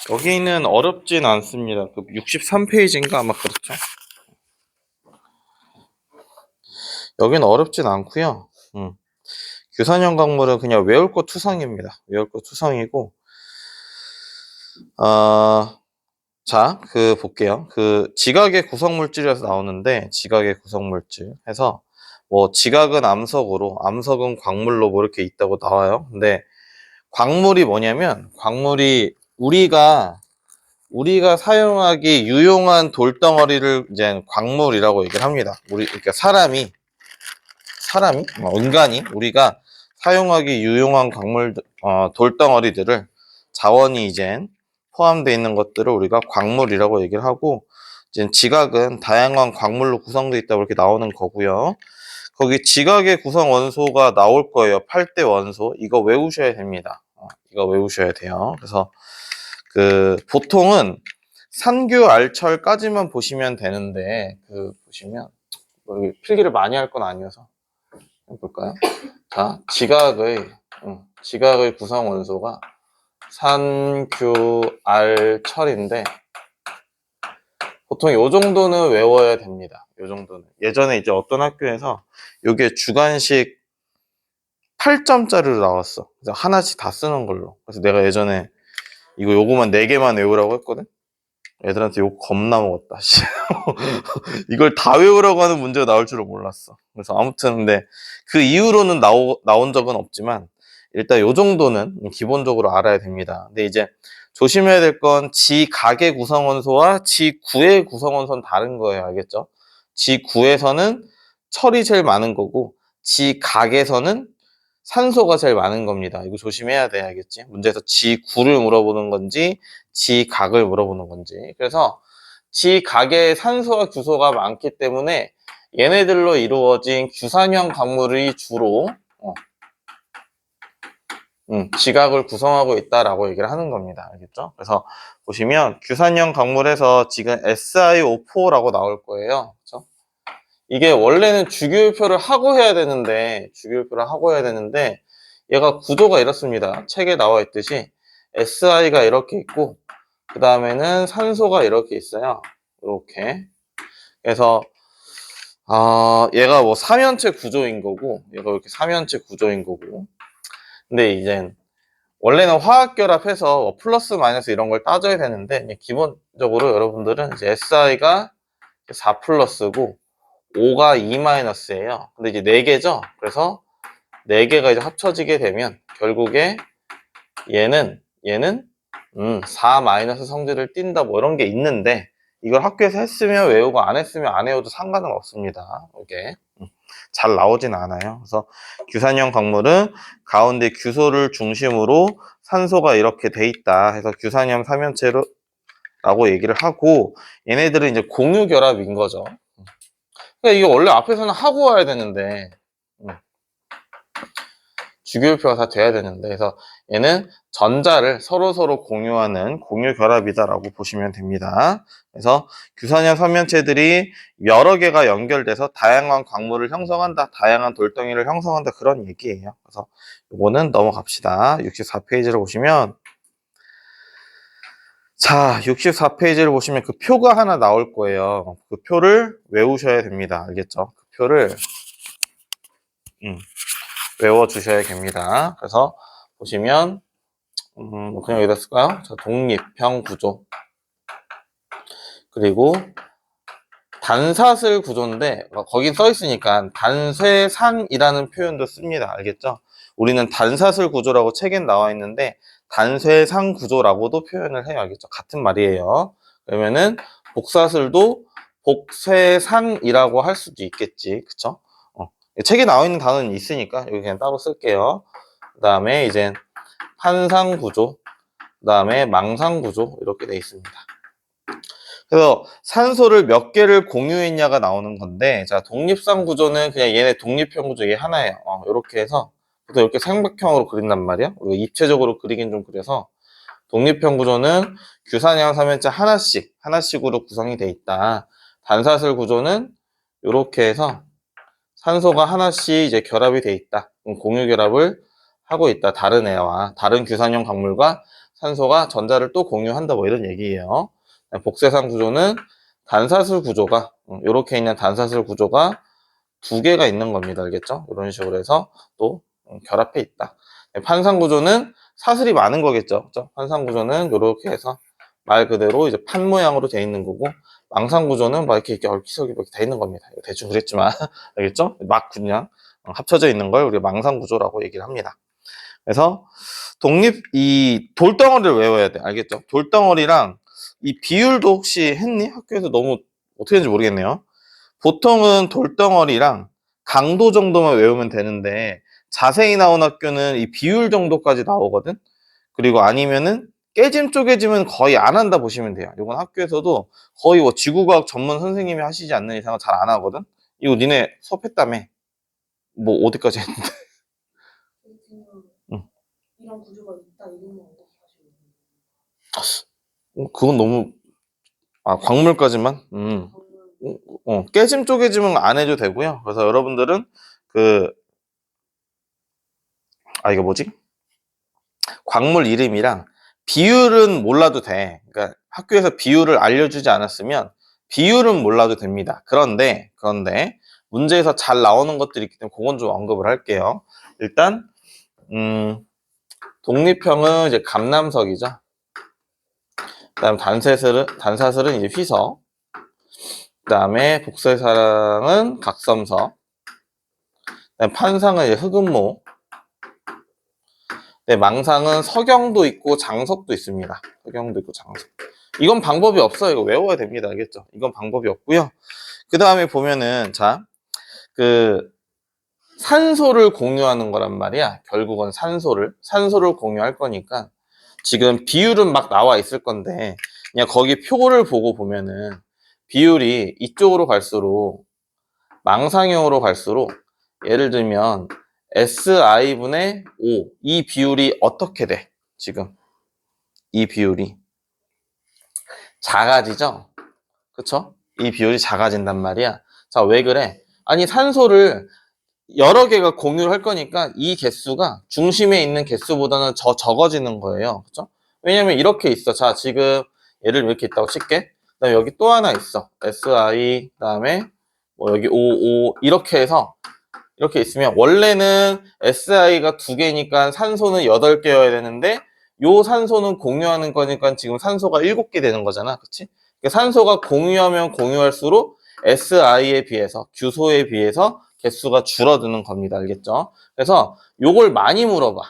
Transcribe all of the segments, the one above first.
여기는 어렵진 않습니다. 63페이지인가 아마 그렇죠. 여기는 어렵진 않고요. 규산형 강물은 그냥 외울 것 투성입니다. 외울 것 투성이고, 자, 볼게요. 지각의 구성물질에서 나오는데, 지각의 구성물질 해서, 뭐, 지각은 암석으로, 암석은 광물로 뭐 이렇게 있다고 나와요. 근데, 광물이 뭐냐면, 광물이 우리가 사용하기 유용한 돌덩어리를 이제 광물이라고 얘기를 합니다. 그러니까 사람이, 인간이 우리가 사용하기 유용한 돌덩어리들을 자원이 이제 포함되어 있는 것들을 우리가 광물이라고 얘기를 하고, 이제 지각은 다양한 광물로 구성되어 있다고 이렇게 나오는 거고요. 거기 지각의 구성 원소가 나올 거예요. 8대 원소. 이거 외우셔야 됩니다. 이거 외우셔야 돼요. 그래서 보통은 산규알철까지만 보시면 되는데, 보시면 뭐 필기를 많이 할 건 아니어서 해볼까요? 자, 지각의 구성 원소가 산규알철인데, 보통 요 정도는 외워야 됩니다. 요 정도는. 예전에 이제 어떤 학교에서 요게 주관식 8점짜리로 나왔어. 그래서 하나씩 다 쓰는 걸로. 그래서 내가 예전에 요거만 4개만 외우라고 했거든? 애들한테 욕 겁나 먹었다. 이걸 다 외우라고 하는 문제가 나올 줄은 몰랐어. 그래서 아무튼 근데 그 이후로는 나온 적은 없지만 일단 요 정도는 기본적으로 알아야 됩니다. 근데 이제 조심해야 될 건 지각의 구성원소와 지구의 구성원소는 다른 거예요. 알겠죠? 지구에서는 철이 제일 많은 거고 지각에서는 산소가 제일 많은 겁니다. 이거 조심해야 돼. 알겠지? 문제에서 지구를 물어보는 건지 지각을 물어보는 건지. 그래서 지각에 산소와 규소가 많기 때문에 얘네들로 이루어진 규산형 강물이 주로 지각을 구성하고 있다라고 얘기를 하는 겁니다. 알겠죠? 그래서 보시면 규산형 강물에서 지금 SiO4라고 나올 거예요. 그렇죠? 이게 원래는 주기율표를 하고 해야 되는데 얘가 구조가 이렇습니다. 책에 나와 있듯이 SI가 이렇게 있고 그 다음에는 산소가 이렇게 있어요. 이렇게. 그래서 얘가 뭐 3연체 구조인 거고 얘가 이렇게 3연체 구조인 거고, 근데 이제 원래는 화학결합해서 뭐 플러스 마이너스 이런 걸 따져야 되는데 기본적으로 여러분들은 이제 SI가 4 플러스고 5가 2 마이너스예요. 근데 이제 4개죠. 그래서 4개가 이제 합쳐지게 되면 결국에 얘는 4 마이너스 성질을 띈다 뭐 이런 게 있는데, 이걸 학교에서 했으면 외우고 안 했으면 안 외워도 상관은 없습니다. 이게 잘 나오진 않아요. 그래서 규산형 강물은 가운데 규소를 중심으로 산소가 이렇게 돼 있다 해서 규산형 3연체라고 얘기를 하고, 얘네들은 이제 공유 결합인 거죠. 그러니까 이게 원래 앞에서는 하고 와야 되는데 주기율표가 다 돼야 되는데, 그래서 얘는 전자를 서로 공유하는 공유 결합이다라고 보시면 됩니다. 그래서 규산형 삼면체들이 여러 개가 연결돼서 다양한 광물을 형성한다, 다양한 돌덩이를 형성한다, 그런 얘기예요. 그래서 이거는 넘어갑시다. 64페이지를 보시면, 자, 64페이지를 보시면 그 표가 하나 나올 거예요. 그 표를 외우셔야 됩니다. 알겠죠? 그 표를 외워주셔야 됩니다. 그래서 보시면 그냥 여기다 쓸까요? 자, 독립형 구조, 그리고 단사슬 구조인데 거긴 써 있으니까 단쇄상이라는 표현도 씁니다. 알겠죠? 우리는 단사슬 구조라고 책엔 나와 있는데 단쇄상 구조라고도 표현을 해요. 알겠죠? 같은 말이에요. 그러면은 복사슬도 복쇄상이라고 할 수도 있겠지. 그쵸? 책에 나와 있는 단어는 있으니까 여기 그냥 따로 쓸게요. 그 다음에 이제 판상 구조, 그 다음에 망상 구조, 이렇게 돼 있습니다. 그래서 산소를 몇 개를 공유했냐가 나오는 건데, 자, 독립상 구조는 그냥 얘네 독립형 구조 얘 하나예요. 이렇게 해서 보통 이렇게 삼각형으로 그린단 말이야. 우리가 입체적으로 그리긴 좀 그래서 독립형 구조는 규산형 3연체 하나씩으로 구성이 돼 있다. 단사슬 구조는 이렇게 해서 산소가 하나씩 이제 결합이 돼 있다. 공유 결합을 하고 있다. 다른 규산형 광물과 산소가 전자를 또 공유한다 뭐 이런 얘기예요. 복쇄상 구조는 단사슬 구조가 이렇게 있는 단사슬 구조가 두 개가 있는 겁니다. 알겠죠? 이런 식으로 해서 또 결합해 있다. 판상 구조는 사슬이 많은 거겠죠. 그렇죠? 판상 구조는 이렇게 해서 말 그대로 이제 판 모양으로 돼 있는 거고, 망상 구조는 막 이렇게 얽히설기 이렇게 돼 있는 겁니다. 대충 그랬지만 알겠죠? 막 그냥 합쳐져 있는 걸 우리가 망상 구조라고 얘기를 합니다. 그래서 이 돌덩어리를 외워야 돼. 알겠죠? 돌덩어리랑 이 비율도 혹시 했니? 학교에서 너무 어떻게 했는지 모르겠네요. 보통은 돌덩어리랑 강도 정도만 외우면 되는데 자세히 나온 학교는 이 비율 정도까지 나오거든. 그리고 아니면은 깨짐 쪼개짐은 거의 안 한다 보시면 돼요. 이건 학교에서도 거의 뭐 지구과학 전문 선생님이 하시지 않는 이상은 잘 안 하거든. 이거 니네 수업했다며? 뭐 어디까지 했는데? 응. 이런 구조가 있다 이런 거 그건 너무 광물까지만? 깨짐 쪼개짐은 안 해도 되고요. 그래서 여러분들은 이거 뭐지? 광물 이름이랑 비율은 몰라도 돼. 그러니까 학교에서 비율을 알려주지 않았으면 비율은 몰라도 됩니다. 그런데 문제에서 잘 나오는 것들이 있기 때문에 그건 좀 언급을 할게요. 일단 독립형은 이제 감남석이죠. 그다음 단사슬은 이제 휘석. 그다음에 복쇄사랑은 각섬석. 그다음 판상은 이제 흑음모. 네, 망상은 석영도 있고 장석도 있습니다. 석영도 있고 장석. 이건 방법이 없어요. 이거 외워야 됩니다. 알겠죠? 이건 방법이 없고요. 그 다음에 보면은 산소를 공유하는 거란 말이야. 결국은 산소를 공유할 거니까 지금 비율은 막 나와 있을 건데 그냥 거기 표를 보고 보면은 비율이 이쪽으로 갈수록 망상형으로 갈수록 예를 들면 SI분의 5 이 비율이 어떻게 돼? 지금 이 비율이 작아지죠? 그쵸? 이 비율이 작아진단 말이야. 자, 왜 그래? 아니 산소를 여러 개가 공유를 할 거니까 이 개수가 중심에 있는 개수보다는 적어지는 거예요. 그쵸? 왜냐면 이렇게 있어. 자, 지금 얘를 이렇게 있다고 칠게. 그다음에 여기 또 하나 있어. SI 그다음에 뭐 여기 55 이렇게 해서 이렇게 있으면 원래는 SI가 2개니까 산소는 8개여야 되는데 요 산소는 공유하는 거니까 지금 산소가 7개 되는 거잖아. 그치? 산소가 공유하면 공유할수록 SI에 비해서 규소에 비해서 개수가 줄어드는 겁니다. 알겠죠? 그래서 요걸 많이 물어봐.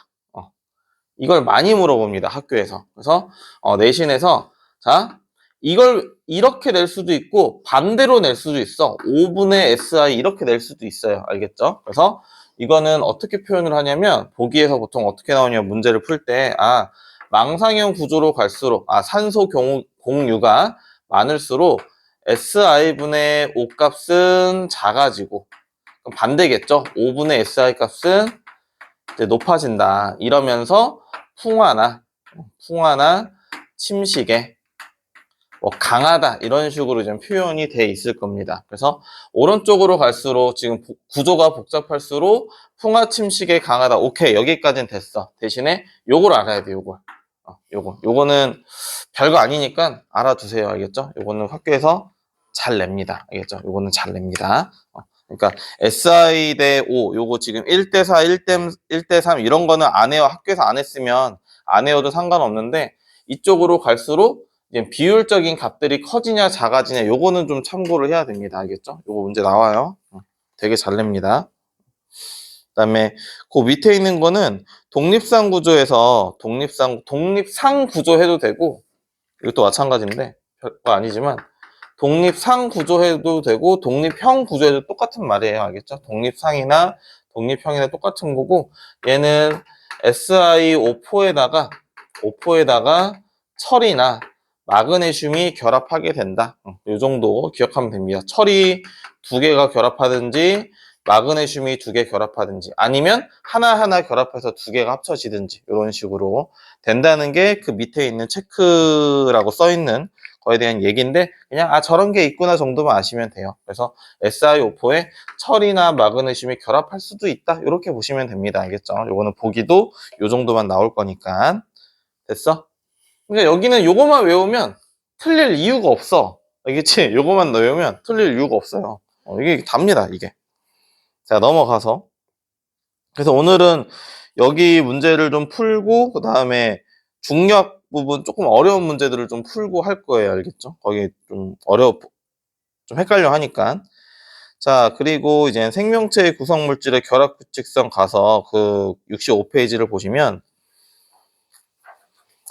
이걸 많이 물어봅니다. 학교에서. 그래서 내신에서 자 이걸 이렇게 낼 수도 있고 반대로 낼 수도 있어. 5분의 SI 이렇게 낼 수도 있어요. 알겠죠? 그래서 이거는 어떻게 표현을 하냐면 보기에서 보통 어떻게 나오냐면 문제를 풀 때 망상형 구조로 갈수록 산소 공유가 많을수록 SI분의 5 값은 작아지고 그럼 반대겠죠? 5분의 SI 값은 이제 높아진다. 이러면서 풍화나 침식에 뭐 강하다 이런 식으로 좀 표현이 돼 있을 겁니다. 그래서 오른쪽으로 갈수록 지금 구조가 복잡할수록 풍화 침식에 강하다. 오케이, 여기까지는 됐어. 대신에 요걸 알아야 돼. 요거는 별거 아니니까 알아두세요. 알겠죠? 요거는 학교에서 잘 냅니다. 알겠죠? 요거는 잘 냅니다. 그러니까 SI 대 5 요거 지금 1대 4, 1대 3 이런 거는 안 해요. 학교에서 안 했으면 안 해도 상관없는데 이쪽으로 갈수록 이제 비율적인 값들이 커지냐 작아지냐 요거는 좀 참고를 해야 됩니다. 알겠죠? 요거 문제 나와요. 되게 잘 냅니다. 그다음에 그 밑에 있는 거는 독립상 구조에서 독립상 구조 해도 되고 이것도 마찬가지인데 별거 아니지만 독립상 구조 해도 되고 독립형 구조 해도 똑같은 말이에요. 알겠죠? 독립상이나 독립형이나 똑같은 거고 얘는 SiO4에다가 철이나 마그네슘이 결합하게 된다. 이 정도 기억하면 됩니다. 철이 2개가 결합하든지 마그네슘이 2개 결합하든지 아니면 하나하나 결합해서 2개가 합쳐지든지 이런 식으로 된다는 게 그 밑에 있는 체크라고 써 있는 거에 대한 얘기인데 그냥 저런 게 있구나 정도만 아시면 돼요. 그래서 SiO4에 철이나 마그네슘이 결합할 수도 있다. 이렇게 보시면 됩니다. 알겠죠? 요거는 보기도 요 정도만 나올 거니까. 됐어? 그러니까 여기는 요거만 외우면 틀릴 이유가 없어. 알겠지? 요거만 외우면 틀릴 이유가 없어요. 이게 답니다, 이게. 자, 넘어가서. 그래서 오늘은 여기 문제를 좀 풀고, 그 다음에 중력 부분 조금 어려운 문제들을 좀 풀고 할 거예요. 알겠죠? 거기 좀 좀 헷갈려 하니까. 자, 그리고 이제 생명체의 구성 물질의 결합 규칙성 가서 그 65페이지를 보시면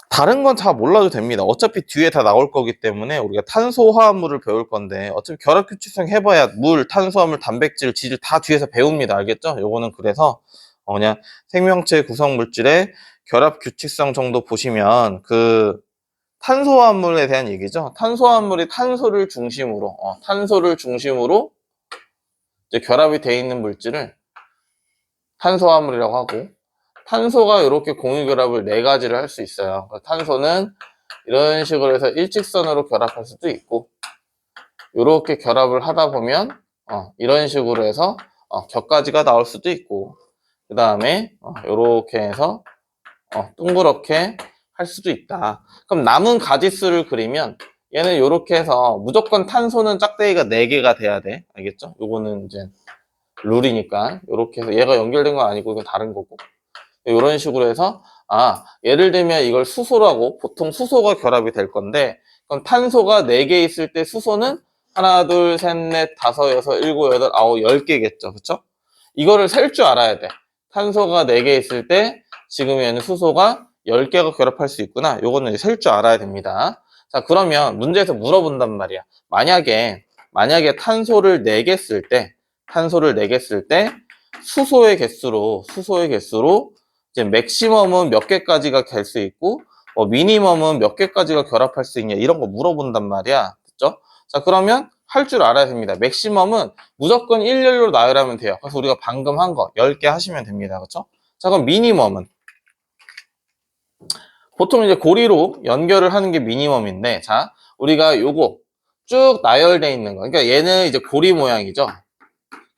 다른 건 다 몰라도 됩니다. 어차피 뒤에 다 나올 거기 때문에 우리가 탄소화합물을 배울 건데 어차피 결합 규칙성 해봐야 물, 탄수화물, 단백질, 지질 다 뒤에서 배웁니다. 알겠죠? 요거는 그래서 그냥 생명체 구성 물질의 결합 규칙성 정도 보시면 그 탄소화합물에 대한 얘기죠. 탄소화합물이 탄소를 중심으로 이제 결합이 되어 있는 물질을 탄소화물이라고 하고, 탄소가 이렇게 공유결합을 4가지를 할 수 있어요. 탄소는 이런 식으로 해서 일직선으로 결합할 수도 있고, 이렇게 결합을 하다 보면 이런 식으로 해서 격가지가 나올 수도 있고, 그 다음에 이렇게 해서 둥그렇게 할 수도 있다. 그럼 남은 가지수를 그리면 얘는 이렇게 해서 무조건 탄소는 짝대기가 4개가 돼야 돼. 알겠죠? 요거는 이제 룰이니까 이렇게 해서 얘가 연결된 건 아니고 이건 다른 거고, 이런 식으로 해서 예를 들면 이걸 수소라고, 보통 수소가 결합이 될 건데, 그럼 탄소가 4개 있을 때 수소는 하나, 둘, 셋, 넷, 다섯, 여섯, 일곱, 여덟, 아홉, 10개겠죠. 그쵸? 이거를 셀 줄 알아야 돼. 탄소가 4개 있을 때 지금 얘는 수소가 10개가 결합할 수 있구나. 요거는 셀 줄 알아야 됩니다. 자, 그러면 문제에서 물어본단 말이야. 만약에 탄소를 4개 쓸 때 수소의 개수로 이제 맥시멈은 몇 개까지가 될 수 있고 미니멈은 몇 개까지가 결합할 수 있냐, 이런 거 물어본단 말이야. 됐죠? 자, 그러면 할 줄 알아야 됩니다. 맥시멈은 무조건 일렬로 나열하면 돼요. 그래서 우리가 방금 한 거 10개 하시면 됩니다. 그렇죠? 자, 그럼 미니멈은 보통 이제 고리로 연결을 하는 게 미니멈인데, 자, 우리가 요거 쭉 나열돼 있는 거, 그러니까 얘는 이제 고리 모양이죠.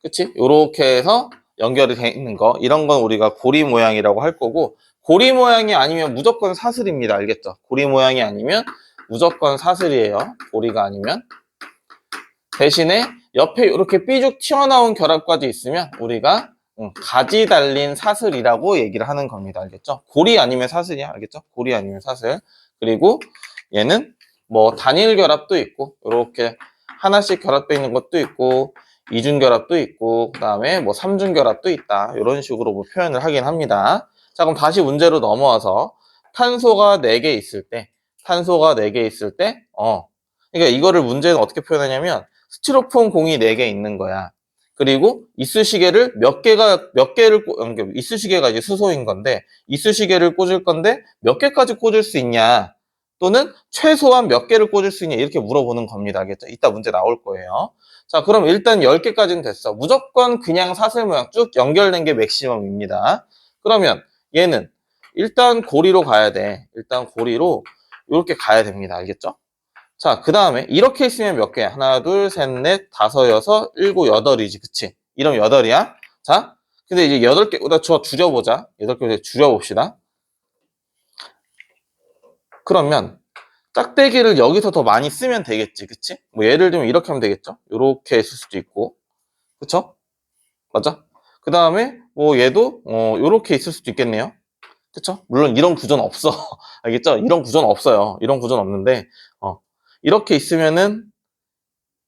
그치? 요렇게 해서 연결이 돼 있는 거, 이런 건 우리가 고리 모양이라고 할 거고, 고리 모양이 아니면 무조건 사슬입니다. 알겠죠? 고리 모양이 아니면 무조건 사슬이에요. 고리가 아니면. 대신에 옆에 이렇게 삐죽 튀어나온 결합까지 있으면 우리가 가지 달린 사슬이라고 얘기를 하는 겁니다. 알겠죠? 고리 아니면 사슬이야. 알겠죠? 고리 아니면 사슬. 그리고 얘는 뭐 단일 결합도 있고, 이렇게 하나씩 결합되어 있는 것도 있고, 이중 결합도 있고, 그 다음에 뭐 삼중 결합도 있다. 이런 식으로 뭐 표현을 하긴 합니다. 자, 그럼 다시 문제로 넘어와서 탄소가 4개 있을 때, 그러니까 이거를 문제는 어떻게 표현하냐면, 스티로폼 공이 4개 있는 거야. 그리고 이쑤시개를 이쑤시개가 이제 수소인 건데, 이쑤시개를 꽂을 건데 몇 개까지 꽂을 수 있냐, 또는 최소한 몇 개를 꽂을 수 있냐, 이렇게 물어보는 겁니다. 알겠죠? 이따 문제 나올 거예요. 자, 그럼 일단 10개까지는 됐어. 무조건 그냥 사슬 모양 쭉 연결된 게 맥시멈입니다. 그러면 얘는 일단 고리로 가야 돼. 일단 고리로 이렇게 가야 됩니다. 알겠죠? 자, 그 다음에 이렇게 있으면 몇 개야? 하나, 둘, 셋, 넷, 다섯, 여섯, 일곱, 여덟이지. 그치? 이러면 여덟이야. 자, 근데 이제 8개보다 줄여보자. 8개 줄여봅시다. 그러면 짝대기를 여기서 더 많이 쓰면 되겠지. 그치? 뭐 예를 들면 이렇게 하면 되겠죠? 이렇게 했을 수도 있고. 그쵸? 맞아? 그 다음에 뭐 얘도 이렇게 있을 수도 있겠네요. 그쵸? 물론 이런 구조는 없어. 알겠죠? 이런 구조는 없어요. 이런 구조는 없는데 이렇게 있으면은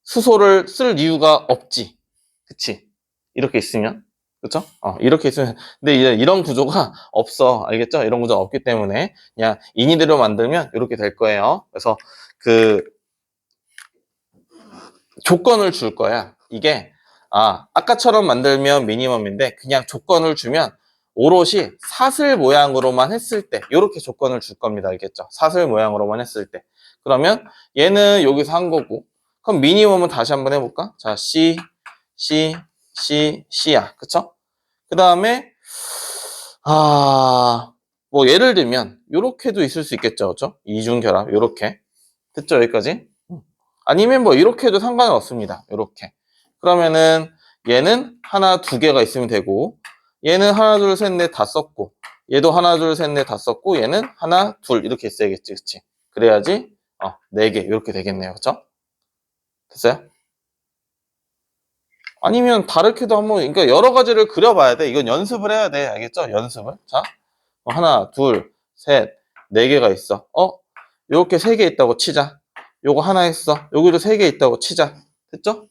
수소를 쓸 이유가 없지. 그치? 이렇게 있으면. 그쵸? 이렇게 있으면. 근데 이제 이런 구조가 없어. 알겠죠? 이런 구조가 없기 때문에 그냥 인위대로 만들면 이렇게 될 거예요. 그래서 그 조건을 줄 거야. 이게 아까처럼 만들면 미니멈인데 그냥 조건을 주면 오롯이 사슬 모양으로만 했을 때 이렇게 조건을 줄 겁니다. 알겠죠? 사슬 모양으로만 했을 때. 그러면 얘는 여기서 한 거고, 그럼 미니멈은 다시 한번 해볼까? 자, C, C, C, C야. 그쵸? 그 다음에 뭐 예를 들면 요렇게도 있을 수 있겠죠. 그쵸? 이중결합 요렇게. 됐죠? 여기까지? 아니면 뭐 이렇게 해도 상관은 없습니다. 이렇게. 그러면은 얘는 하나, 2개가 있으면 되고, 얘는 하나, 둘, 셋, 넷 다 썼고, 얘도 하나, 둘, 셋, 넷 다 썼고, 얘는 하나, 둘, 이렇게 있어야겠지, 그치? 그래야지, 4개, 이렇게 되겠네요, 그쵸? 됐어요? 아니면 다르게도 한번, 그러니까 여러 가지를 그려봐야 돼. 이건 연습을 해야 돼. 알겠죠? 연습을. 자, 하나, 둘, 셋, 4개가 있어. 요렇게 3개 있다고 치자. 요거 하나 있어. 여기도 3개 있다고 치자. 됐죠?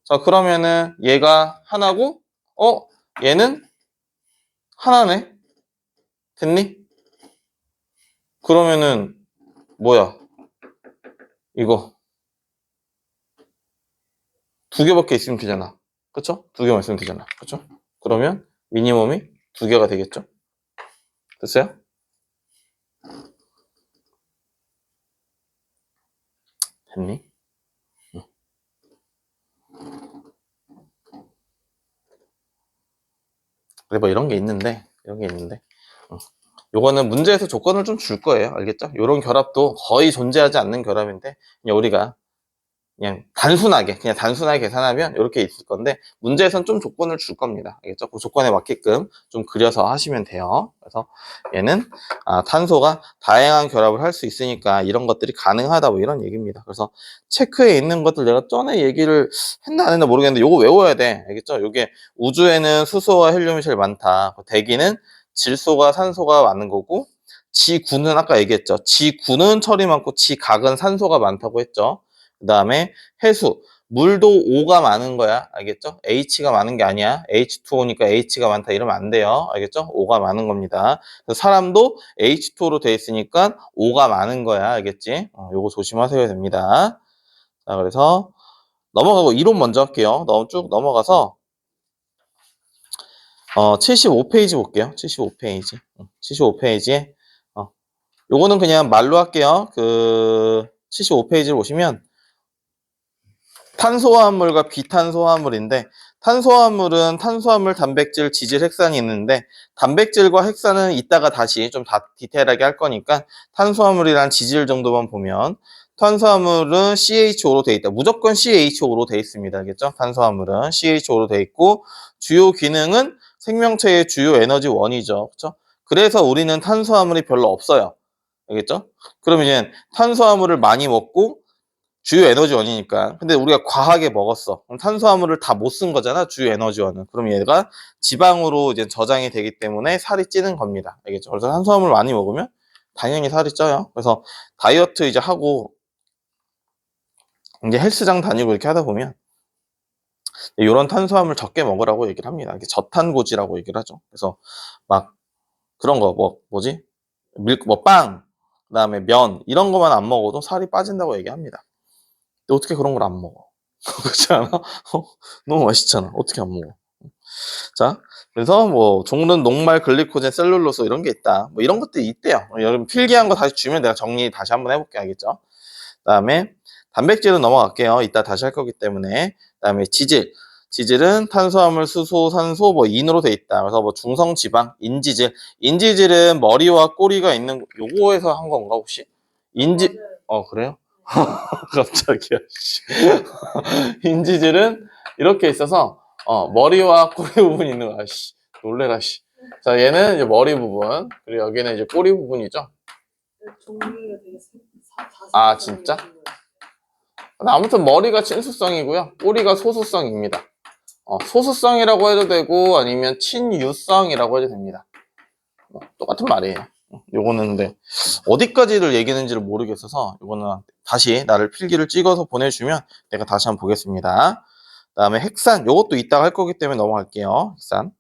자, 그러면은 얘가 하나고, 얘는 하나네. 됐니? 그러면은, 뭐야? 이거. 2개밖에 있으면 되잖아. 그쵸? 2개만 있으면 되잖아. 그쵸? 그러면 미니멈이 2개가 되겠죠? 됐어요? 됐니? 그래, 뭐 이런 게 있는데, 요거는 문제에서 조건을 좀 줄 거예요. 알겠죠? 요런 결합도 거의 존재하지 않는 결합인데, 그냥 우리가 그냥 단순하게 계산하면 이렇게 있을 건데, 문제에선 좀 조건을 줄 겁니다. 알겠죠? 그 조건에 맞게끔 좀 그려서 하시면 돼요. 그래서 얘는 탄소가 다양한 결합을 할 수 있으니까 이런 것들이 가능하다, 뭐 이런 얘기입니다. 그래서 체크에 있는 것들 내가 전에 얘기를 했나 안 했나 모르겠는데 요거 외워야 돼. 알겠죠? 요게 우주에는 수소와 헬륨이 제일 많다. 대기는 질소가 산소가 많은 거고, G9는 아까 얘기했죠. G9는 철이 많고 G각은 산소가 많다고 했죠. 그 다음에 해수, 물도 O가 많은 거야. 알겠죠? H가 많은 게 아니야. H2O니까 H가 많다 이러면 안 돼요. 알겠죠? O가 많은 겁니다. 사람도 H2O로 돼 있으니까 O가 많은 거야. 알겠지? 요거 조심하셔야 됩니다. 자, 그래서 넘어가고 이론 먼저 할게요. 쭉 넘어가서 75페이지 볼게요. 75페이지. 75페이지에 요거는 그냥 말로 할게요. 75페이지를 보시면 탄소화합물과 비탄소화합물인데, 탄소화합물은 탄수화물, 단백질, 지질, 핵산이 있는데, 단백질과 핵산은 이따가 다시 좀 다 디테일하게 할 거니까 탄수화물이란 지질 정도만 보면, 탄수화물은 CHO로 돼 있다. 무조건 CHO로 돼 있습니다. 알겠죠? 탄수화물은 CHO로 돼 있고, 주요 기능은 생명체의 주요 에너지원이죠. 그렇죠? 그래서 우리는 탄수화물이 별로 없어요. 알겠죠? 그럼 이제 탄수화물을 많이 먹고 주요 에너지원이니까. 근데 우리가 과하게 먹었어. 그럼 탄수화물을 다 못 쓴 거잖아, 주요 에너지원은. 그럼 얘가 지방으로 이제 저장이 되기 때문에 살이 찌는 겁니다. 알겠죠? 그래서 탄수화물 많이 먹으면 당연히 살이 쪄요. 그래서 다이어트 이제 하고 이제 헬스장 다니고 이렇게 하다 보면 이런 탄수화물 적게 먹으라고 얘기를 합니다. 이게 저탄고지라고 얘기를 하죠. 그래서 막 그런 거 뭐지? 빵, 그다음에 면 이런 거만 안 먹어도 살이 빠진다고 얘기합니다. 근데 어떻게 그런 걸 안 먹어? 그렇지 않아? 너무 맛있잖아. 어떻게 안 먹어? 자, 그래서 뭐 종른 녹말 글리코젠 셀룰로스 이런 게 있다. 뭐 이런 것들이 있대요. 여러분 필기한 거 다시 주면 내가 정리 다시 한번 해볼게. 알겠죠? 그다음에 단백질은 넘어갈게요. 이따 다시 할 거기 때문에. 그다음에 지질은 탄수화물, 수소, 산소, 뭐 인으로 돼 있다. 그래서 뭐 중성 지방, 인지질은 머리와 꼬리가 있는 요거에서 한 건가 혹시? 그래요? 갑자기야. 인지질은 이렇게 있어서 머리와 꼬리 부분이 있는 거야. 씨, 놀래라 씨. 자, 얘는 이제 머리 부분, 그리고 여기는 이제 꼬리 부분이죠. 종류가 되게 진짜? 아무튼 머리가 친수성이고요. 꼬리가 소수성입니다. 소수성이라고 해도 되고 아니면 친유성이라고 해도 됩니다. 똑같은 말이에요. 요거는 근데 어디까지를 얘기했는지를 모르겠어서 요거는 다시 나를 필기를 찍어서 보내주면 내가 다시 한번 보겠습니다. 그 다음에 핵산, 요것도 이따가 할 거기 때문에 넘어갈게요. 핵산.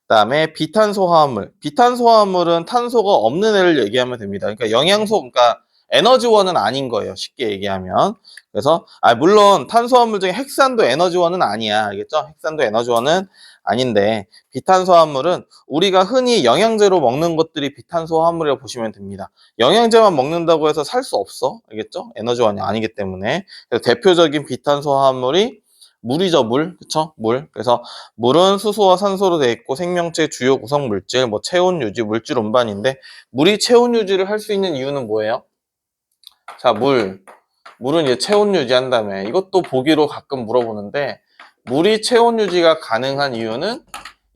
그 다음에 비탄소화물은 탄소가 없는 애를 얘기하면 됩니다. 그러니까 그러니까 에너지원은 아닌 거예요. 쉽게 얘기하면. 그래서 물론 탄소화물 중에 핵산도 에너지원은 아니야. 알겠죠? 핵산도 에너지원은 아닌데 비탄소화물은 우리가 흔히 영양제로 먹는 것들이 비탄소화물이라고 보시면 됩니다. 영양제만 먹는다고 해서 살 수 없어. 알겠죠? 에너지원이 아니기 때문에. 그래서 대표적인 비탄소화물이 물이죠, 물. 그쵸? 물. 그래서 물은 수소와 산소로 되어 있고 생명체 주요 구성 물질, 뭐 체온 유지, 물질 운반인데 물이 체온 유지를 할 수 있는 이유는 뭐예요? 자, 물은 이제 체온 유지한다며. 이것도 보기로 가끔 물어보는데 물이 체온 유지가 가능한 이유는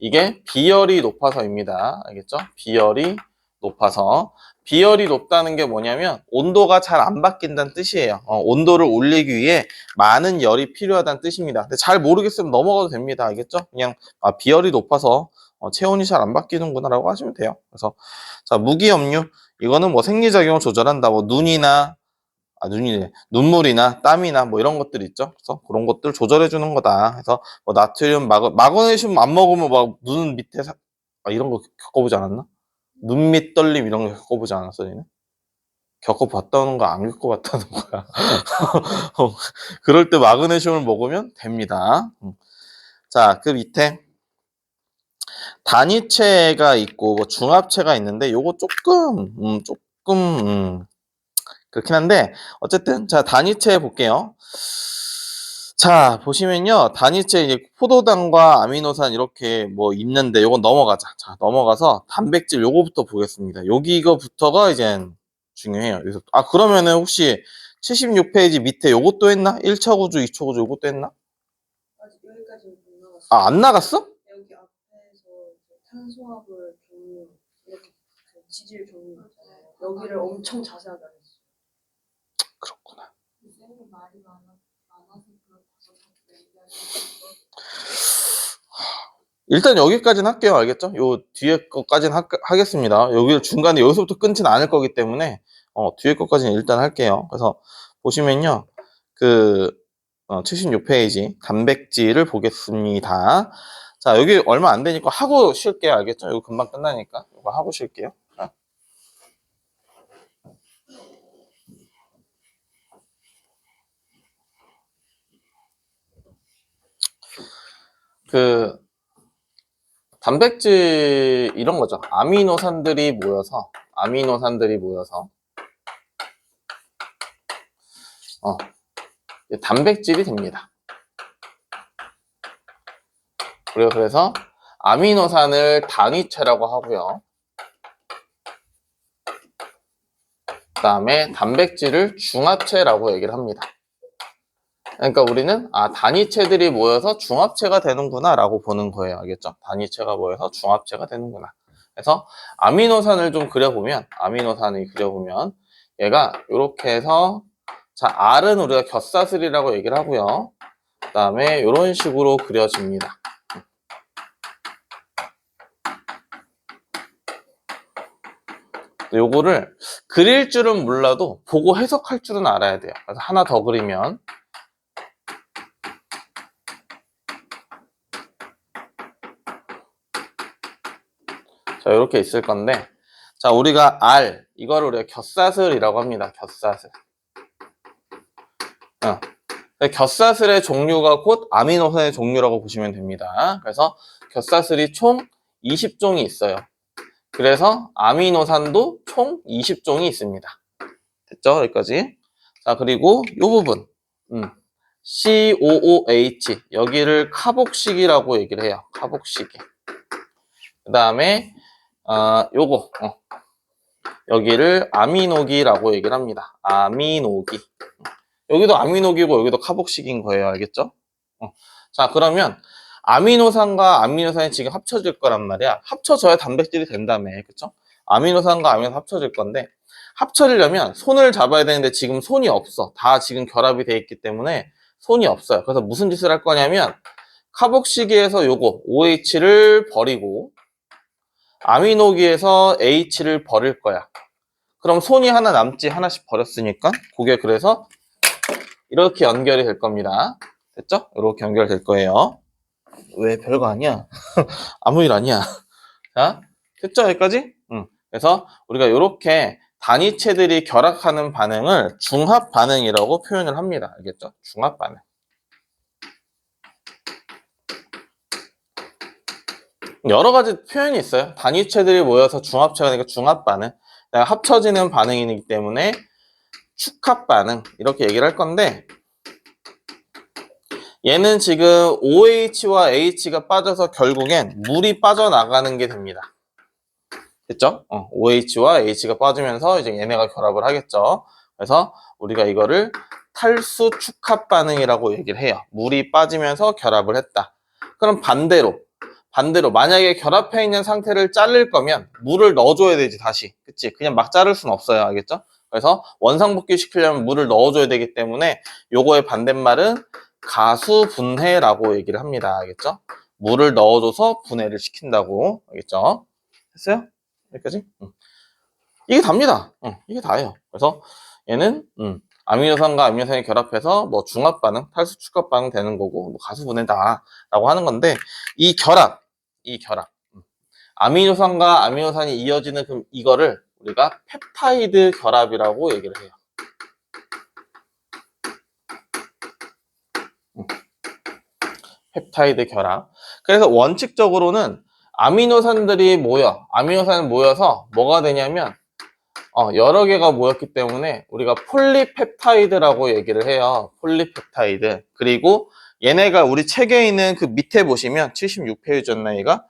이게 비열이 높아서입니다. 알겠죠? 비열이 높아서. 비열이 높다는 게 뭐냐면 온도가 잘 안 바뀐다는 뜻이에요. 온도를 올리기 위해 많은 열이 필요하다는 뜻입니다. 근데 잘 모르겠으면 넘어가도 됩니다. 알겠죠? 그냥 비열이 높아서 체온이 잘 안 바뀌는구나 라고 하시면 돼요. 그래서 자, 무기압류 이거는 뭐 생리작용을 조절한다. 뭐 눈이네. 눈물이나 땀이나 뭐 이런 것들 있죠. 그래서 그런 것들 조절해 주는 거다. 그래서 뭐 나트륨, 마그네슘 안 먹으면 막 눈 밑에 이런 거 겪어보지 않았나? 눈 밑 떨림 이런 거 겪어보지 않았어, 얘는? 겪어봤다는 거 안 겪어봤다는 거야. 그럴 때 마그네슘을 먹으면 됩니다. 자, 그 밑에 단위체가 있고 뭐 중합체가 있는데 요거 조금 그렇긴 한데 어쨌든 자 단위체 볼게요. 자 보시면요 단위체 이제 포도당과 아미노산 이렇게 뭐 있는데 요건 넘어가자. 자 넘어가서 단백질 요거부터 보겠습니다. 여기 이거부터가 이제 중요해요. 그래서 그러면은 혹시 76페이지 밑에 요것도 했나? 1차 구조, 2차 구조 요것도 했나? 아직 여기까지 못 나갔어요. 안 나갔어? 여기 앞에서 탄수화물 종류 이렇게 그 지질 종류 있잖아요. 여기를 엄청 자세하게 알았어요. 그렇구나. 선생님 말이 많아서 일단 여기까지는 할게요. 알겠죠? 요 뒤에 것까지는 하겠습니다. 여기를 중간에 여기서부터 끊지는 않을 거기 때문에 뒤에 것까지는 일단 할게요. 그래서 보시면요. 그 76페이지 단백질을 보겠습니다. 자, 여기 얼마 안 되니까 하고 쉴게요. 알겠죠? 이거 금방 끝나니까 이거 하고 쉴게요. 자. 그 단백질 이런 거죠. 아미노산들이 모여서 단백질이 됩니다. 그리고 그래서 아미노산을 단위체라고 하고요. 그 다음에 단백질을 중합체라고 얘기를 합니다. 그러니까 우리는 단위체들이 모여서 중합체가 되는구나 라고 보는 거예요. 알겠죠? 단위체가 모여서 중합체가 되는구나. 그래서 아미노산을 좀 그려보면 얘가 이렇게 해서 자 R은 우리가 곁사슬이라고 얘기를 하고요. 그 다음에 이런 식으로 그려집니다. 요거를 그릴 줄은 몰라도 보고 해석할 줄은 알아야 돼요. 그래서 하나 더 그리면 자 이렇게 있을 건데 자 우리가 R 이거를 우리가 곁사슬이라고 합니다. 곁사슬. 곁사슬의 종류가 곧 아미노산의 종류라고 보시면 됩니다. 그래서 곁사슬이 총 20종이 있어요. 그래서 아미노산도 총 20종이 있습니다. 됐죠? 여기까지. 자, 그리고 이 부분. COOH. 여기를 카복식이라고 얘기를 해요. 카복식이. 그 다음에, 요거. 여기를 아미노기라고 얘기를 합니다. 아미노기. 여기도 아미노기고 여기도 카복식인 거예요. 알겠죠? 자, 그러면 아미노산과 아미노산이 지금 합쳐질 거란 말이야. 합쳐져야 단백질이 된다며. 그쵸? 아미노산과 아미노산 합쳐질 건데 합쳐지려면 손을 잡아야 되는데 지금 손이 없어. 다 지금 결합이 돼 있기 때문에 손이 없어요. 그래서 무슨 짓을 할 거냐면 카복시기에서 요거 OH를 버리고 아미노기에서 H를 버릴 거야. 그럼 손이 하나 남지 하나씩 버렸으니까 그게 그래서 이렇게 연결이 될 겁니다. 됐죠? 이렇게 연결될 거예요. 왜 별거 아니야? 아무 일 아니야. 자, 됐죠? 여기까지? 그래서 우리가 이렇게 단위체들이 결합하는 반응을 중합 반응이라고 표현을 합니다. 알겠죠? 중합 반응. 여러 가지 표현이 있어요. 단위체들이 모여서 중합체가 되니까 중합 반응. 합쳐지는 반응이기 때문에 축합 반응. 이렇게 얘기를 할 건데 얘는 지금 OH와 H가 빠져서 결국엔 물이 빠져나가는 게 됩니다. 됐죠? OH와 H가 빠지면서 이제 얘네가 결합을 하겠죠. 그래서 우리가 이거를 탈수 축합 반응이라고 얘기를 해요. 물이 빠지면서 결합을 했다. 그럼 반대로 반대로 만약에 결합해 있는 상태를 자를 거면 물을 넣어줘야 되지 다시. 그치? 그냥 막 자를 수는 없어요. 알겠죠? 그래서 원상복귀 시키려면 물을 넣어줘야 되기 때문에 요거의 반대말은 가수분해라고 얘기를 합니다. 알겠죠? 물을 넣어줘서 분해를 시킨다고. 알겠죠? 됐어요? 여기까지? 이게 답니다. 이게 다예요. 그래서 얘는 아미노산과 아미노산이 결합해서 뭐 중합 반응, 탈수 축합 반응 되는 거고 뭐 가수분해다라고 하는 건데 이 결합 아미노산과 아미노산이 이어지는 그 이거를 우리가 펩타이드 결합이라고 얘기를 해요. 펩타이드 결합. 그래서 원칙적으로는 아미노산이 모여서 뭐가 되냐면 여러 개가 모였기 때문에 우리가 폴리펩타이드라고 얘기를 해요. 폴리펩타이드. 그리고 얘네가 우리 책에 있는 그 밑에 보시면 76페이지였나 얘가?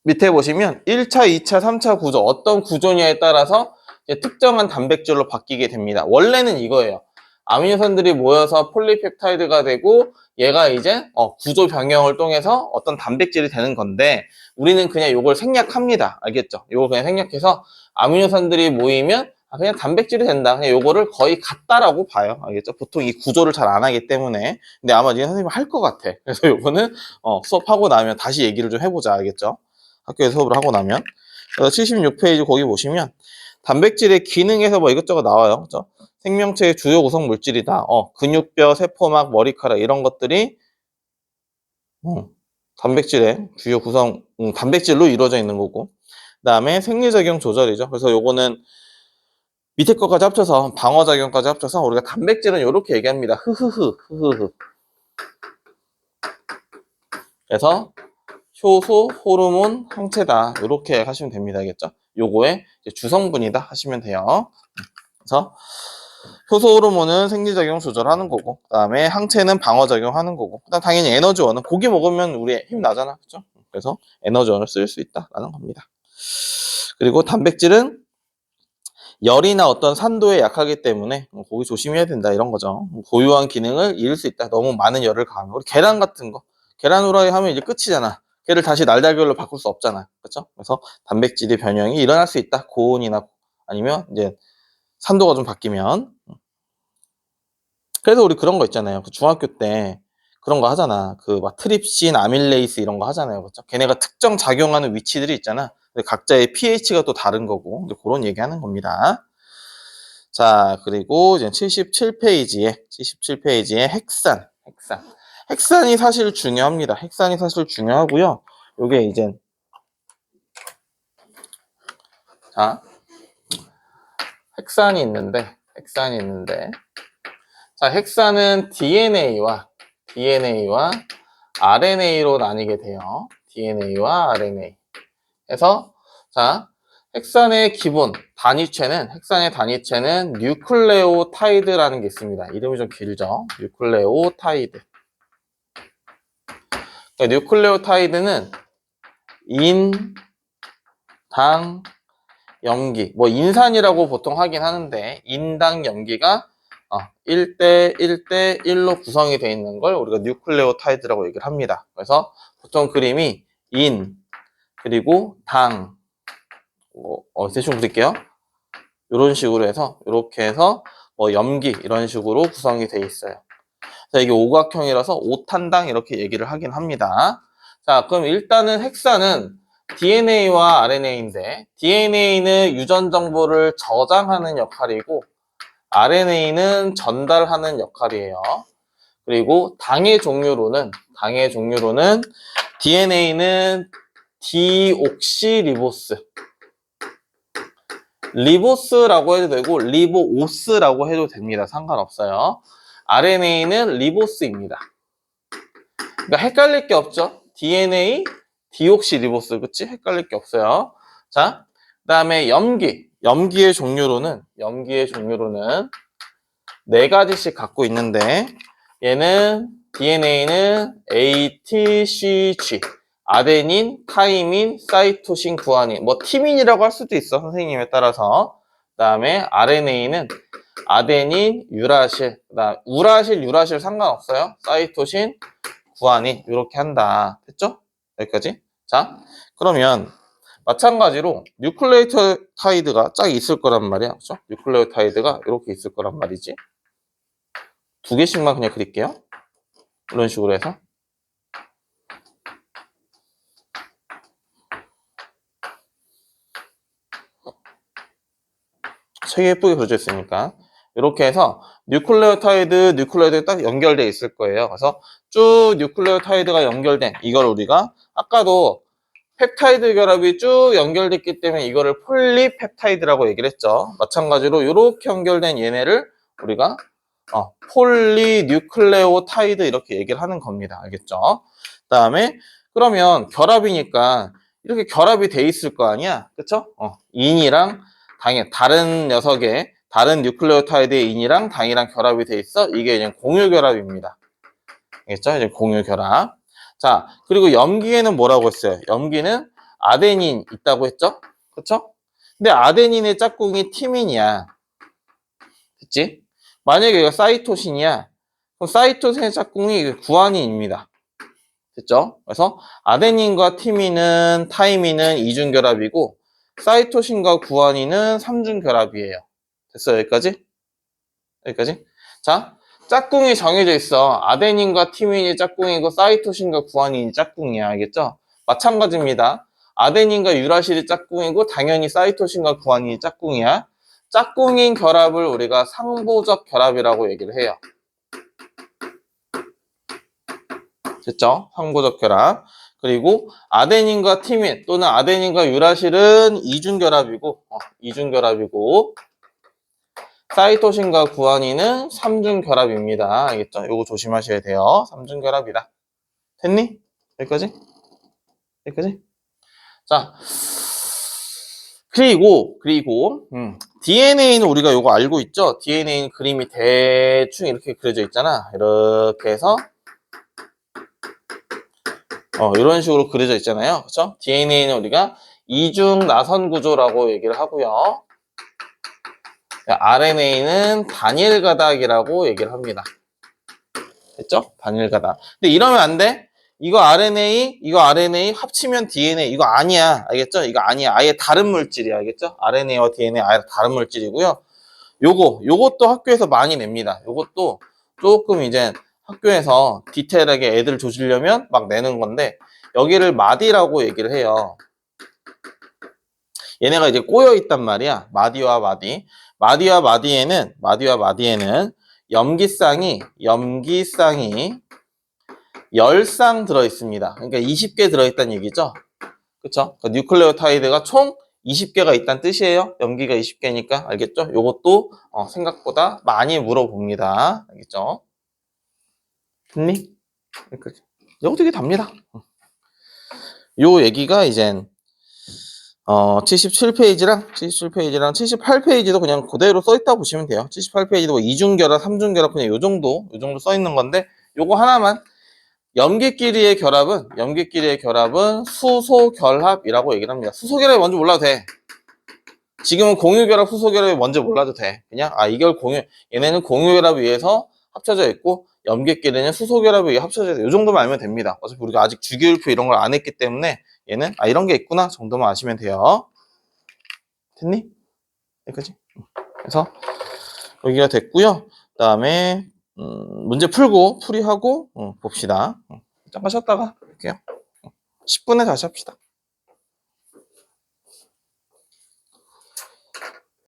밑에 보시면 1차, 2차, 3차 구조 어떤 구조냐에 따라서 이제 특정한 단백질로 바뀌게 됩니다. 원래는 이거예요. 아미노산들이 모여서 폴리펩타이드가 되고 얘가 이제 구조 변경을 통해서 어떤 단백질이 되는 건데 우리는 그냥 이걸 생략합니다. 알겠죠? 이걸 그냥 생략해서 아미노산들이 모이면 그냥 단백질이 된다. 그냥 요거를 거의 같다라고 봐요. 알겠죠? 보통 이 구조를 잘 안 하기 때문에. 근데 아마 니네 선생님이 할 것 같아. 그래서 요거는 수업하고 나면 다시 얘기를 좀 해보자. 알겠죠? 학교에서 수업을 하고 나면. 그래서 76페이지 거기 보시면 단백질의 기능에서 뭐 이것저것 나와요. 그죠? 생명체의 주요 구성 물질이다. 근육뼈, 세포막, 머리카락 이런 것들이 단백질의 주요 구성, 단백질로 이루어져 있는 거고. 그 다음에 생리작용 조절이죠. 그래서 요거는 밑에 것까지 합쳐서 방어작용까지 합쳐서 우리가 단백질은 이렇게 얘기합니다. 흐흐흐. 그래서 효소, 호르몬, 항체다. 이렇게 하시면 됩니다. 알겠죠? 요거의 주성분이다 하시면 돼요. 그래서 효소, 호르몬은 생리작용 조절하는 거고, 그 다음에 항체는 방어작용하는 거고, 그 다음 당연히 에너지원은 고기 먹으면 우리 힘 나잖아. 그죠? 그래서 에너지원을 쓸 수 있다라는 겁니다. 그리고 단백질은 열이나 어떤 산도에 약하기 때문에 고기 조심해야 된다 이런 거죠. 고유한 기능을 잃을 수 있다. 너무 많은 열을 가하면. 우리 계란 같은 거. 계란 후라이 하면 이제 끝이잖아. 걔를 다시 날달걀로 바꿀 수 없잖아. 그렇죠? 그래서 단백질의 변형이 일어날 수 있다. 고온이나 아니면 이제 산도가 좀 바뀌면. 그래서 우리 그런 거 있잖아요. 그 중학교 때 그런 거 하잖아. 그 막 트립신, 아밀레이스 이런 거 하잖아요. 그렇죠? 걔네가 특정 작용하는 위치들이 있잖아. 각자의 pH가 또 다른 거고 그런 얘기 하는 겁니다. 자, 그리고 이제 77페이지에 핵산이 사실 중요합니다. 핵산이 사실 중요하고요. 요게 이제 자, 핵산이 있는데 자, 핵산은 DNA와 RNA로 나뉘게 돼요. DNA와 RNA. 그래서 자, 핵산의 단위체는 뉴클레오타이드라는 게 있습니다. 이름이 좀 길죠? 뉴클레오타이드. 그러니까 뉴클레오타이드는 인, 당, 염기. 뭐 인산이라고 보통 하긴 하는데 인당 염기가 1대 1대 1로 구성이 되어 있는 걸 우리가 뉴클레오타이드라고 얘기를 합니다. 그래서 보통 그림이 인, 그리고 당, 대충 그릴게요. 이런 식으로 해서 이렇게 해서 뭐 염기 이런 식으로 구성이 되어 있어요. 자, 이게 오각형이라서 오탄당 이렇게 얘기를 하긴 합니다. 자, 그럼 일단은 핵산은 DNA와 RNA인데 DNA는 유전 정보를 저장하는 역할이고 RNA는 전달하는 역할이에요. 그리고 당의 종류로는 DNA는 리보스라고 해도 되고 리보오스라고 해도 됩니다. 상관없어요. RNA는 리보스입니다. 그러니까 헷갈릴 게 없죠. DNA, 디옥시리보스, 그치? 헷갈릴 게 없어요. 자, 그 다음에 염기의 종류로는 네 가지씩 갖고 있는데 얘는 DNA는 ATCG, 아데닌, 타이민, 사이토신, 구아닌, 뭐 티민이라고 할 수도 있어, 선생님에 따라서. 그 다음에 RNA는 아데닌, 유라실, 우라실, 유라실 상관없어요. 사이토신, 구아닌 이렇게 한다. 됐죠? 여기까지. 자, 그러면 마찬가지로 뉴클레오타이드가 쫙 있을 거란 말이야. 그렇죠? 뉴클레오타이드가 이렇게 있을 거란 말이지. 두 개씩만 그냥 그릴게요. 이런 식으로 해서. 되게 예쁘게 그려져 있으니까. 이렇게 해서 뉴클레오타이드 딱 연결돼 있을 거예요. 그래서 쭉 뉴클레오타이드가 연결된 이걸 우리가 아까도 펩타이드 결합이 쭉 연결됐기 때문에 이거를 폴리펩타이드라고 얘기를 했죠. 마찬가지로 이렇게 연결된 얘네를 우리가 폴리뉴클레오타이드 이렇게 얘기를 하는 겁니다. 알겠죠? 그다음에 그러면 결합이니까 이렇게 결합이 돼 있을 거 아니야. 그쵸? 인이랑 당이 다른 녀석의 다른 뉴클레오타이드의 인이랑 당이랑 결합이 돼 있어. 이게 이제 공유 결합입니다. 알겠죠? 이제 공유 결합. 자, 그리고 염기에는 뭐라고 했어요? 염기는 아데닌 있다고 했죠? 그쵸? 근데 아데닌의 짝꿍이 티민이야. 그치? 만약에 이거 사이토신이야. 그럼 사이토신의 짝꿍이 구아닌입니다. 됐죠? 그래서 아데닌과 티민은 타이민은 이중결합이고 사이토신과 구아닌은 삼중결합이에요. 됐어요? 여기까지? 여기까지? 자, 짝꿍이 정해져 있어. 아데닌과 티민이 짝꿍이고 사이토신과 구아닌이 짝꿍이야. 알겠죠? 마찬가지입니다. 아데닌과 유라실이 짝꿍이고 당연히 사이토신과 구아닌이 짝꿍이야. 짝꿍인 결합을 우리가 상보적 결합이라고 얘기를 해요. 됐죠? 상보적 결합. 그리고 아데닌과 티민 또는 아데닌과 유라실은 이중결합이고 이중결합이고 사이토신과 구아닌은 삼중결합입니다. 알겠죠? 요거 조심하셔야 돼요. 삼중결합이다. 됐니? 여기까지? 여기까지? 자, 그리고 DNA는 우리가 요거 알고 있죠? DNA는 그림이 대충 이렇게 그려져 있잖아. 이렇게 해서 이런 식으로 그려져 있잖아요. 그렇죠? DNA는 우리가 이중 나선 구조라고 얘기를 하고요. RNA는 단일 가닥이라고 얘기를 합니다. 됐죠? 단일 가닥. 근데 이러면 안 돼. 이거 RNA 합치면 DNA. 이거 아니야. 알겠죠? 이거 아니야. 아예 다른 물질이야. 알겠죠? RNA와 DNA 아예 다른 물질이고요. 요것도 학교에서 많이 냅니다. 요것도 조금 이제 학교에서 디테일하게 애들 조시려면 막 내는 건데 여기를 마디라고 얘기를 해요. 얘네가 이제 꼬여 있단 말이야. 마디와 마디에는 염기쌍이 10쌍 들어 있습니다. 그러니까 20개 들어 있다는 얘기죠. 그쵸? 그러니까 뉴클레오타이드가 총 20개가 있다는 뜻이에요. 염기가 20개니까. 알겠죠? 요것도 생각보다 많이 물어봅니다. 알겠죠? 됐니? 여기까지. 요거 되게 답니다. 요 얘기가 이젠 77페이지랑 78페이지도 그냥 그대로 써있다고 보시면 돼요. 78페이지도 이중결합, 삼중결합 그냥 요 정도 써있는 건데 요거 하나만 염기끼리의 결합은 수소결합이라고 얘기를 합니다. 수소결합이 뭔지 몰라도 돼. 지금은 공유결합, 수소결합이 뭔지 몰라도 돼. 그냥 이걸 얘네는 공유결합에 의해서 합쳐져 있고 염기끼리는 수소결합에 의해 합쳐져 있어. 이 정도만 알면 됩니다. 어차피 우리가 아직 주기율표 이런 걸 안 했기 때문에 얘는 이런 게 있구나 정도만 아시면 돼요. 됐니? 여기까지. 그래서 여기가 됐고요. 그다음에 문제 풀이하고 봅시다. 잠깐 쉬었다가 할게요. 10분에 다시 합시다.